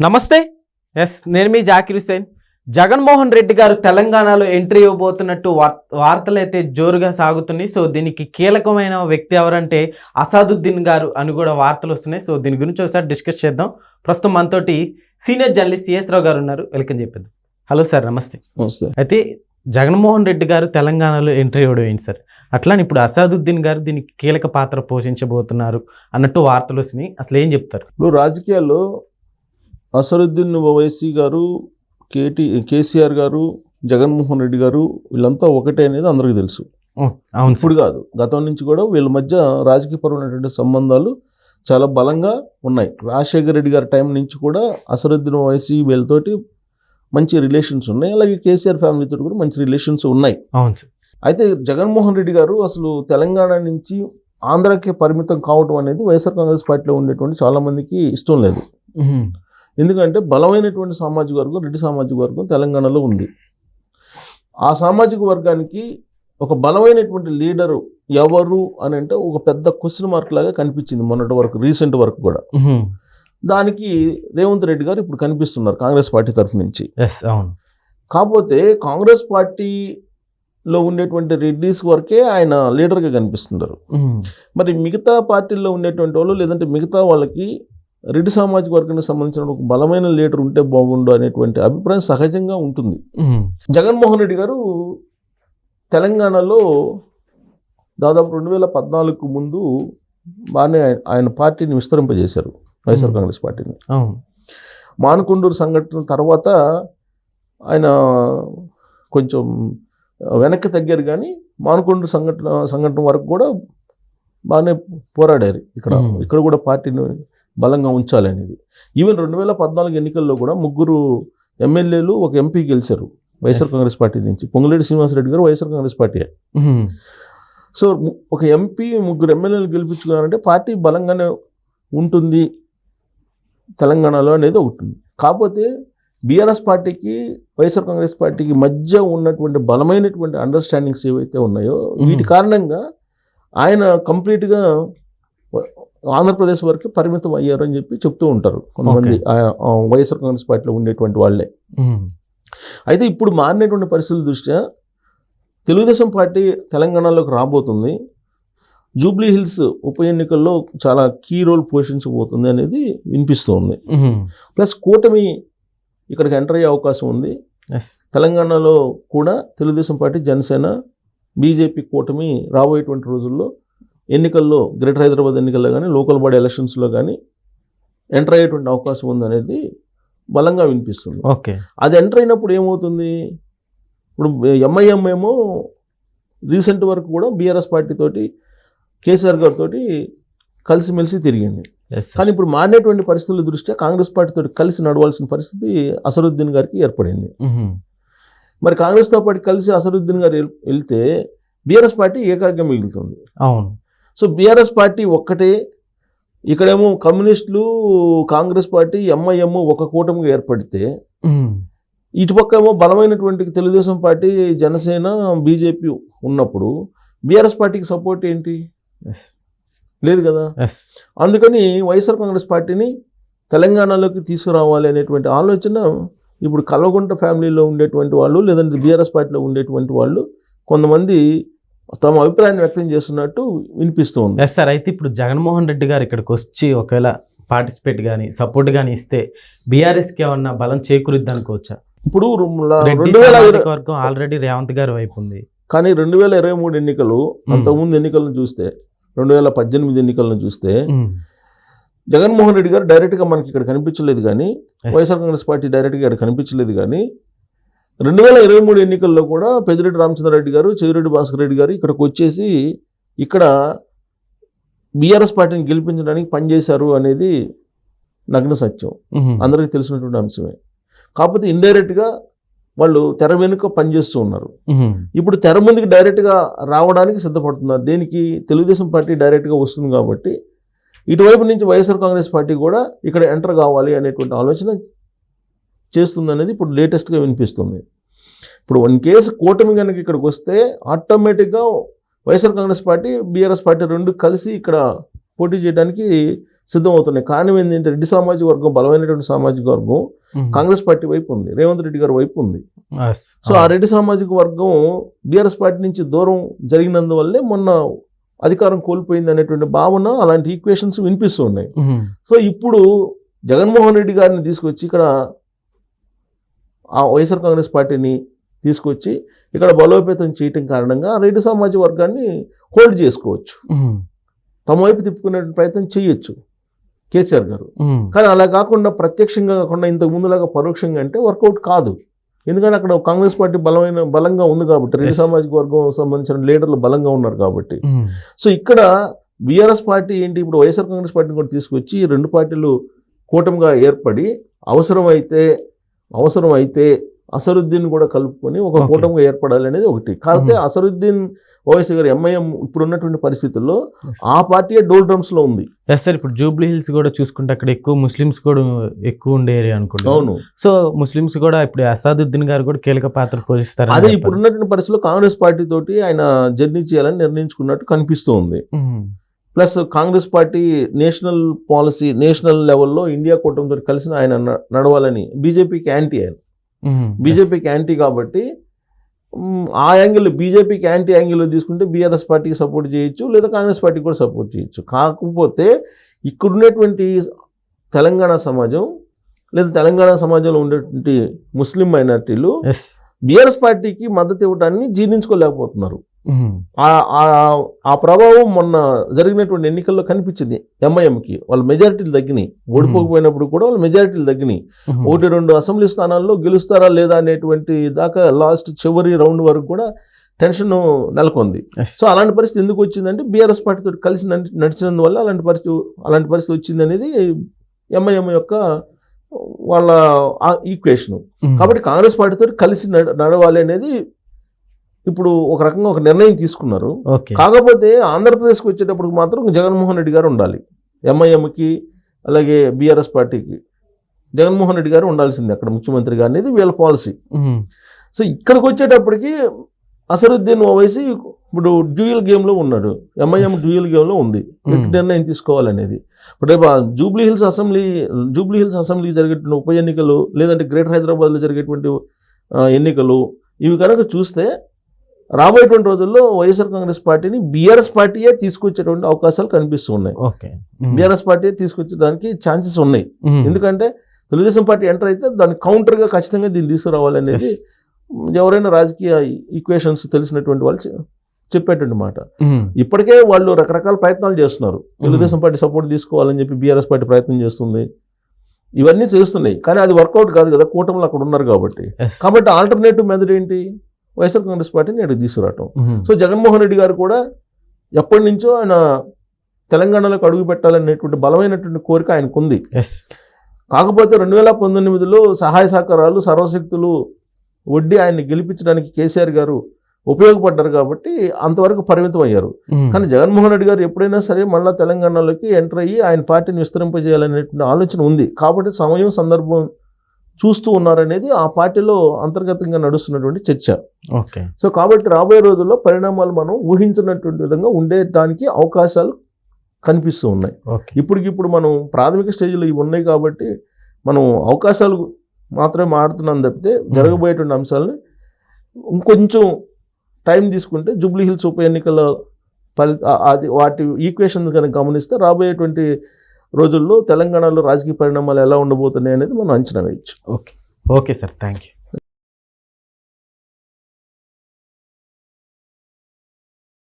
నమస్తే. నేను మీ జాకిర్ హుసేన్. జగన్మోహన్ రెడ్డి గారు తెలంగాణలో ఎంట్రీ ఇవ్వబోతున్నట్టు వార్తలు అయితే జోరుగా సాగుతున్నాయి. సో దీనికి కీలకమైన వ్యక్తి ఎవరంటే అసాదుద్దీన్ గారు అని కూడా వార్తలు వస్తున్నాయి. సో దీని గురించి ఒకసారి డిస్కస్ చేద్దాం. ప్రస్తుతం మనతోటి సీనియర్ జర్నలిస్ట్ సిఎస్ రావు గారు ఉన్నారు. వెల్కమ్ చెప్పేద్దాం. హలో సార్, నమస్తే. నమస్తే. అయితే జగన్మోహన్ రెడ్డి గారు తెలంగాణలో ఎంట్రీ ఇవ్వడం ఏంటి సార్? అట్లానే ఇప్పుడు అసాదుద్దీన్ గారు దీనికి కీలక పాత్ర పోషించబోతున్నారు అన్నట్టు వార్తలు వస్తున్నాయి. అసలు ఏం చెప్తారు? ఇప్పుడు రాజకీయాల్లో అసదుద్దీన్ ఓవైసీ గారు, కేసీఆర్ గారు, జగన్మోహన్ రెడ్డి గారు వీళ్ళంతా ఒకటే అనేది అందరికీ తెలుసు. అవును, ఇప్పుడు కాదు, గతం నుంచి కూడా వీళ్ళ మధ్య రాజకీయపరమైనటువంటి సంబంధాలు చాలా బలంగా ఉన్నాయి. రాజశేఖర రెడ్డి గారి టైం నుంచి కూడా అసదుద్దీన్ ఓవైసీ వీళ్ళతోటి మంచి రిలేషన్స్ ఉన్నాయి. అలాగే కేసీఆర్ ఫ్యామిలీతో కూడా మంచి రిలేషన్స్ ఉన్నాయి. అవును సార్. అయితే జగన్మోహన్ రెడ్డి గారు అసలు తెలంగాణ నుంచి ఆంధ్రాకి పరిమితం కావడం అనేది వైఎస్ఆర్ కాంగ్రెస్ పార్టీలో ఉండేటువంటి చాలామందికి ఇష్టం లేదు. ఎందుకంటే బలమైనటువంటి సామాజిక వర్గం, రెడ్డి సామాజిక వర్గం తెలంగాణలో ఉంది. ఆ సామాజిక వర్గానికి ఒక బలమైనటువంటి లీడరు ఎవరు అని అంటే ఒక పెద్ద క్వశ్చన్ మార్క్ లాగా కనిపించింది మొన్నటి వరకు, రీసెంట్ వరకు కూడా. దానికి రేవంత్ రెడ్డి గారు ఇప్పుడు కనిపిస్తున్నారు కాంగ్రెస్ పార్టీ తరఫు నుంచి. అవును. కాకపోతే కాంగ్రెస్ పార్టీలో ఉండేటువంటి రెడ్డిస్ వరకే ఆయన లీడర్గా కనిపిస్తున్నారు. మరి మిగతా పార్టీల్లో ఉండేటువంటి వాళ్ళు, లేదంటే మిగతా వాళ్ళకి రెడ్డి సామాజిక వర్గానికి సంబంధించిన ఒక బలమైన లీడర్ ఉంటే బాగుండు అనేటువంటి అభిప్రాయం సహజంగా ఉంటుంది. జగన్మోహన్ రెడ్డి గారు తెలంగాణలో దాదాపు 2014 ముందు బాగానే ఆయన పార్టీని విస్తరింపజేశారు, వైఎస్ఆర్ కాంగ్రెస్ పార్టీని. మానకొండూరు సంఘటన తర్వాత ఆయన కొంచెం వెనక్కి తగ్గారు, కానీ మానకొండూరు సంఘటన వరకు కూడా బాగానే పోరాడారు. ఇక్కడ కూడా పార్టీని బలంగా ఉంచాలనేది. ఈవెన్ 2014 ఎన్నికల్లో కూడా 3 ఎమ్మెల్యేలు, 1 ఎంపీ గెలిచారు వైఎస్ఆర్ కాంగ్రెస్ పార్టీ నుంచి. పొంగులేటి శ్రీనివాసరెడ్డి గారు YSR Congress party. So 1 MP, 3 ఎమ్మెల్యేలు గెలిపించుకున్నారంటే పార్టీ బలంగానే ఉంటుంది తెలంగాణలో అనేది ఒకటి ఉంది. కాకపోతే బీఆర్ఎస్ పార్టీకి, వైఎస్ఆర్ కాంగ్రెస్ పార్టీకి మధ్య ఉన్నటువంటి బలమైనటువంటి అండర్స్టాండింగ్స్ ఏవైతే ఉన్నాయో వీటి కారణంగా ఆయన కంప్లీట్గా ఆంధ్రప్రదేశ్ వరకు పరిమితం అయ్యారు అని చెప్పి చెప్తూ ఉంటారు కొంతమంది వైఎస్ఆర్ కాంగ్రెస్ పార్టీలో ఉండేటువంటి వాళ్ళే. అయితే ఇప్పుడు మారినటువంటి పరిస్థితుల దృష్ట్యా తెలుగుదేశం పార్టీ తెలంగాణలోకి రాబోతుంది. జూబ్లీ హిల్స్ ఉప ఎన్నికల్లో చాలా కీ రోల్ పోషించబోతుంది అనేది వినిపిస్తుంది. ప్లస్ కూటమి ఇక్కడికి ఎంటర్ అయ్యే అవకాశం ఉంది. తెలంగాణలో కూడా తెలుగుదేశం పార్టీ, జనసేన, బీజేపీ కూటమి రాబోయేటువంటి రోజుల్లో ఎన్నికల్లో, గ్రేటర్ హైదరాబాద్ ఎన్నికల్లో కానీ, లోకల్ బాడీ ఎలక్షన్స్లో కానీ ఎంటర్ అయ్యేటువంటి అవకాశం ఉందనేది బలంగా వినిపిస్తుంది. ఓకే. అది ఎంటర్ అయినప్పుడు ఏమవుతుంది, ఇప్పుడు ఎంఐఎం ఏమో రీసెంట్ వరకు కూడా బీఆర్ఎస్ పార్టీ తోటి, కేసీఆర్ గారితో కలిసిమెలిసి తిరిగింది. కానీ ఇప్పుడు మారినటువంటి పరిస్థితుల దృష్ట్యా కాంగ్రెస్ పార్టీతో కలిసి నడవాల్సిన పరిస్థితి అసదుద్దీన్ గారికి ఏర్పడింది. మరి కాంగ్రెస్తో పాటు కలిసి అసదుద్దీన్ గారు వెళ్తే బీఆర్ఎస్ పార్టీ ఏకాగ్రం మిగులుతుంది. అవును. సో బీఆర్ఎస్ పార్టీ ఒక్కటే, ఇక్కడేమో కమ్యూనిస్టులు, కాంగ్రెస్ పార్టీ, ఎంఐఎం ఒక కూటమిగా ఏర్పడితే, ఇటుపక్క ఏమో బలమైనటువంటి తెలుగుదేశం పార్టీ, జనసేన, బీజేపీ ఉన్నప్పుడు బీఆర్ఎస్ పార్టీకి సపోర్ట్ ఏంటి? లేదు కదా. అందుకని వైఎస్ఆర్ కాంగ్రెస్ పార్టీని తెలంగాణలోకి తీసుకురావాలి అనేటువంటి ఆలోచన ఇప్పుడు కల్వకుంట్ల ఫ్యామిలీలో ఉండేటువంటి వాళ్ళు, లేదంటే బీఆర్ఎస్ పార్టీలో ఉండేటువంటి వాళ్ళు కొంతమంది తమ అభిప్రాయాన్ని వ్యక్తం చేస్తున్నట్టు వినిపిస్తుంది. సార్, అయితే ఇప్పుడు జగన్మోహన్ రెడ్డి గారు ఇక్కడికి వచ్చి ఒకవేళ పార్టిసిపేట్ కానీ, సపోర్ట్ కానీ ఇస్తే బీఆర్ఎస్కి ఏమన్నా బలం చేకూరుద్ది అనుకోవచ్చా? ఇప్పుడు వర్గం ఆల్రెడీ రేవంత్ గారి వైపు ఉంది. కానీ 2023 ఎన్నికలు, అంతకుముందు ఎన్నికలను చూస్తే, 2018 ఎన్నికలను చూస్తే జగన్మోహన్ రెడ్డి గారు డైరెక్ట్గా మనకి ఇక్కడ కనిపించలేదు, కానీ వైఎస్ఆర్ కాంగ్రెస్ పార్టీ డైరెక్ట్గా ఇక్కడ కనిపించలేదు. కానీ 2023 ఎన్నికల్లో కూడా పెద్దిరెడ్డి రామచంద్రారెడ్డి గారు, చెవిరెడ్డి భాస్కర్ రెడ్డి గారు ఇక్కడికి వచ్చేసి ఇక్కడ బీఆర్ఎస్ పార్టీని గెలిపించడానికి పనిచేశారు అనేది నగ్న సత్యం, అందరికీ తెలిసినటువంటి అంశమే. కాకపోతే ఇండైరెక్ట్గా వాళ్ళు తెర వెనుక పనిచేస్తూ ఉన్నారు. ఇప్పుడు తెర ముందుకు డైరెక్ట్గా రావడానికి సిద్ధపడుతున్నారు. దేనికి? తెలుగుదేశం పార్టీ డైరెక్ట్గా వస్తుంది కాబట్టి ఇటువైపు నుంచి వైఎస్ఆర్ కాంగ్రెస్ పార్టీ కూడా ఇక్కడ ఎంటర్ కావాలి అనేటువంటి ఆలోచన చేస్తుంది అనేది ఇప్పుడు లేటెస్ట్గా వినిపిస్తుంది. ఇప్పుడు వన్ కేసు కూటమి కనుక ఇక్కడికి వస్తే ఆటోమేటిక్గా YSR Congress party, BRS party రెండు కలిసి ఇక్కడ పోటీ చేయడానికి సిద్ధమవుతున్నాయి. కారణం ఏంటంటే రెడ్డి సామాజిక వర్గం, బలమైనటువంటి సామాజిక వర్గం కాంగ్రెస్ పార్టీ వైపు ఉంది, రేవంత్ రెడ్డి గారి వైపు ఉంది. సో ఆ రెడ్డి సామాజిక వర్గం బీఆర్ఎస్ పార్టీ నుంచి దూరం జరిగినందువల్లే మొన్న అధికారం కోల్పోయింది అనేటువంటి భావన, అలాంటి ఈక్వేషన్స్ వినిపిస్తూ ఉన్నాయి. సో ఇప్పుడు జగన్మోహన్ రెడ్డి గారిని తీసుకొచ్చి ఇక్కడ ఆ వైఎస్ఆర్ కాంగ్రెస్ పార్టీని తీసుకొచ్చి ఇక్కడ బలోపేతం చేయటం కారణంగా రెడ్డి సామాజిక వర్గాన్ని హోల్డ్ చేసుకోవచ్చు, తమ వైపు తిప్పుకునే ప్రయత్నం చేయొచ్చు కేసీఆర్ గారు. కానీ అలా కాకుండా ప్రత్యక్షంగా కాకుండా ఇంతకు ముందులాగా పరోక్షంగా అంటే వర్కౌట్ కాదు. ఎందుకంటే అక్కడ కాంగ్రెస్ పార్టీ బలంగా ఉంది కాబట్టి, రెడ్డి సామాజిక వర్గం సంబంధించిన లీడర్లు బలంగా ఉన్నారు కాబట్టి. సో ఇక్కడ బీఆర్ఎస్ పార్టీ ఏంటి, ఇప్పుడు వైఎస్ఆర్ కాంగ్రెస్ పార్టీని కూడా తీసుకొచ్చి రెండు పార్టీలు కూటమిగా ఏర్పడి అవసరమైతే అసరుద్దీన్ కూడా కలుపుకొని ఒక కూటమిగా ఏర్పడాలి అనేది ఒకటి. కాకపోతే అసరుద్దీన్ ఓవైసీ గారు ఎంఐఎం ఇప్పుడు ఉన్నటువంటి పరిస్థితుల్లో ఆ పార్టీ డోల్ డ్రమ్స్ లో ఉంది. సార్ ఇప్పుడు జూబ్లీ హిల్స్ కూడా చూసుకుంటే అక్కడ ఎక్కువ ముస్లిమ్స్ కూడా ఎక్కువ ఉండే ఏరియా అనుకుంటా. అవును. సో ముస్లిమ్స్ కూడా ఇప్పుడు అసాదుద్దీన్ గారు కూడా కీలక పాత్ర పోషిస్తారు. అదే ఇప్పుడు ఉన్నటువంటి పరిస్థితుల్లో కాంగ్రెస్ పార్టీ తోటి ఆయన జర్నీ చేయాలని నిర్ణయించుకున్నట్టు కనిపిస్తూ ఉంది. Plus Congress party national policy, national లెవెల్లో ఇండియా కూటమితో కలిసి ఆయన నడవాలని, బీజేపీకి యాంటీ కాబట్టి ఆ యాంగిల్, బీజేపీకి యాంటీ యాంగిల్లో తీసుకుంటే బీఆర్ఎస్ పార్టీకి సపోర్ట్ చేయొచ్చు, లేదా కాంగ్రెస్ పార్టీకి కూడా సపోర్ట్ చేయొచ్చు. కాకపోతే ఇక్కడ ఉన్నటువంటి తెలంగాణ సమాజం లేదా తెలంగాణ సమాజంలో ఉండేటువంటి ముస్లిం మైనార్టీలు బీఆర్ఎస్ పార్టీకి మద్దతు ఇవ్వడాన్ని జీర్ణించుకోలేకపోతున్నారు. ఆ ప్రభావం మొన్న జరిగినటువంటి ఎన్నికల్లో కనిపించింది. ఎంఐఎంకి వాళ్ళ మెజారిటీలు తగ్గినాయి, ఓడిపోకపోయినప్పుడు కూడా వాళ్ళ మెజారిటీలు తగ్గినాయి. 1-2 అసెంబ్లీ స్థానాల్లో గెలుస్తారా లేదా అనేటువంటి దాకా లాస్ట్ చివరి రౌండ్ వరకు కూడా టెన్షన్ నెలకొంది. సో అలాంటి పరిస్థితి ఎందుకు వచ్చిందంటే బీఆర్ఎస్ పార్టీతో కలిసి నడిచినందువల్ల అలాంటి పరిస్థితి వచ్చింది అనేది ఎంఐఎం యొక్క వాళ్ళ ఈక్వేషన్. కాబట్టి కాంగ్రెస్ పార్టీతో కలిసి నడవాలి అనేది ఇప్పుడు ఒక రకంగా ఒక నిర్ణయం తీసుకున్నారు. కాకపోతే ఆంధ్రప్రదేశ్కి వచ్చేటప్పుడు మాత్రం జగన్మోహన్ రెడ్డి గారు ఉండాలి. ఎంఐఎంకి అలాగే బీఆర్ఎస్ పార్టీకి జగన్మోహన్ రెడ్డి గారు ఉండాల్సింది అక్కడ ముఖ్యమంత్రిగా అనేది వీళ్ళ పాలసీ. సో ఇక్కడికి వచ్చేటప్పటికి అసరుద్దీన్ ఓవైసీ ఇప్పుడు డ్యూయల్ గేమ్లో ఉన్నాడు, ఎంఐఎం డ్యూయల్ గేమ్లో ఉంది, నిర్ణయం తీసుకోవాలనేది. ఇప్పుడు జూబ్లీ హిల్స్ అసెంబ్లీ జరిగేటువంటి ఉప ఎన్నికలు, లేదంటే గ్రేటర్ హైదరాబాద్లో జరిగేటువంటి ఎన్నికలు, ఇవి కనుక చూస్తే రాబోయేటువంటి రోజుల్లో వైఎస్ఆర్ కాంగ్రెస్ పార్టీని బీఆర్ఎస్ పార్టీయే తీసుకొచ్చేటువంటి అవకాశాలు కనిపిస్తూ ఉన్నాయి. బీఆర్ఎస్ పార్టీ తీసుకొచ్చడానికి ఛాన్సెస్ ఉన్నాయి. ఎందుకంటే తెలుగుదేశం పార్టీ ఎంటర్ అయితే దాని కౌంటర్గా ఖచ్చితంగా దీన్ని తీసుకురావాలనేది ఎవరైనా రాజకీయ ఈక్వేషన్స్ తెలిసినటువంటి వాళ్ళు చెప్పేటువంటి మాట. ఇప్పటికే వాళ్ళు రకరకాల ప్రయత్నాలు చేస్తున్నారు. తెలుగుదేశం పార్టీ సపోర్ట్ తీసుకోవాలని చెప్పి బీఆర్ఎస్ పార్టీ ప్రయత్నం చేస్తుంది, ఇవన్నీ చేస్తున్నాయి. కానీ అది వర్కౌట్ కాదు కదా, కూటమిలో అక్కడ ఉన్నారు కాబట్టి. కాబట్టి ఆల్టర్నేటివ్ మెథడ్ ఏంటి, వైఎస్ఆర్ కాంగ్రెస్ పార్టీని అడిగి తీసుకురావటం. సో జగన్మోహన్ రెడ్డి గారు కూడా ఎప్పటి నుంచో ఆయన తెలంగాణలోకి అడుగు పెట్టాలనేటువంటి బలమైనటువంటి కోరిక ఆయనకు ఉంది. కాకపోతే 2019లో సహాయ సహకారాలు, సర్వశక్తులు వడ్డీ ఆయన్ని గెలిపించడానికి కేసీఆర్ గారు ఉపయోగపడ్డారు కాబట్టి అంతవరకు పరిమితం అయ్యారు. కానీ జగన్మోహన్ రెడ్డి గారు ఎప్పుడైనా సరే మళ్ళీ తెలంగాణలోకి ఎంటర్ అయ్యి ఆయన పార్టీని విస్తరింపజేయాలనేటువంటి ఆలోచన ఉంది. కాబట్టి సమయం, సందర్భం చూస్తూ ఉన్నారనేది ఆ పార్టీలో అంతర్గతంగా నడుస్తున్నటువంటి చర్చ. సో కాబట్టి రాబోయే రోజుల్లో పరిణామాలు మనం ఊహించినటువంటి విధంగా ఉండేదానికి అవకాశాలు కనిపిస్తూ ఉన్నాయి. ఇప్పటికిప్పుడు మనం ప్రాథమిక స్టేజ్లో ఇవి ఉన్నాయి కాబట్టి మనం అవకాశాలు మాత్రమే మాట్లాడుతున్నాం తప్పితే జరగబోయేటువంటి అంశాలని ఇంకొంచెం టైం తీసుకుంటే జూబ్లీ హిల్స్ ఉప ఎన్నికల వాటి ఈక్వేషన్ కనుక గమనిస్తే రాబోయేటువంటి రోజుల్లో తెలంగాణలో రాజకీయ పరిణామాలు ఎలా ఉండబోతున్నాయి అనేది మనం అంచనా వేయచ్చు. Okay sir, thank you.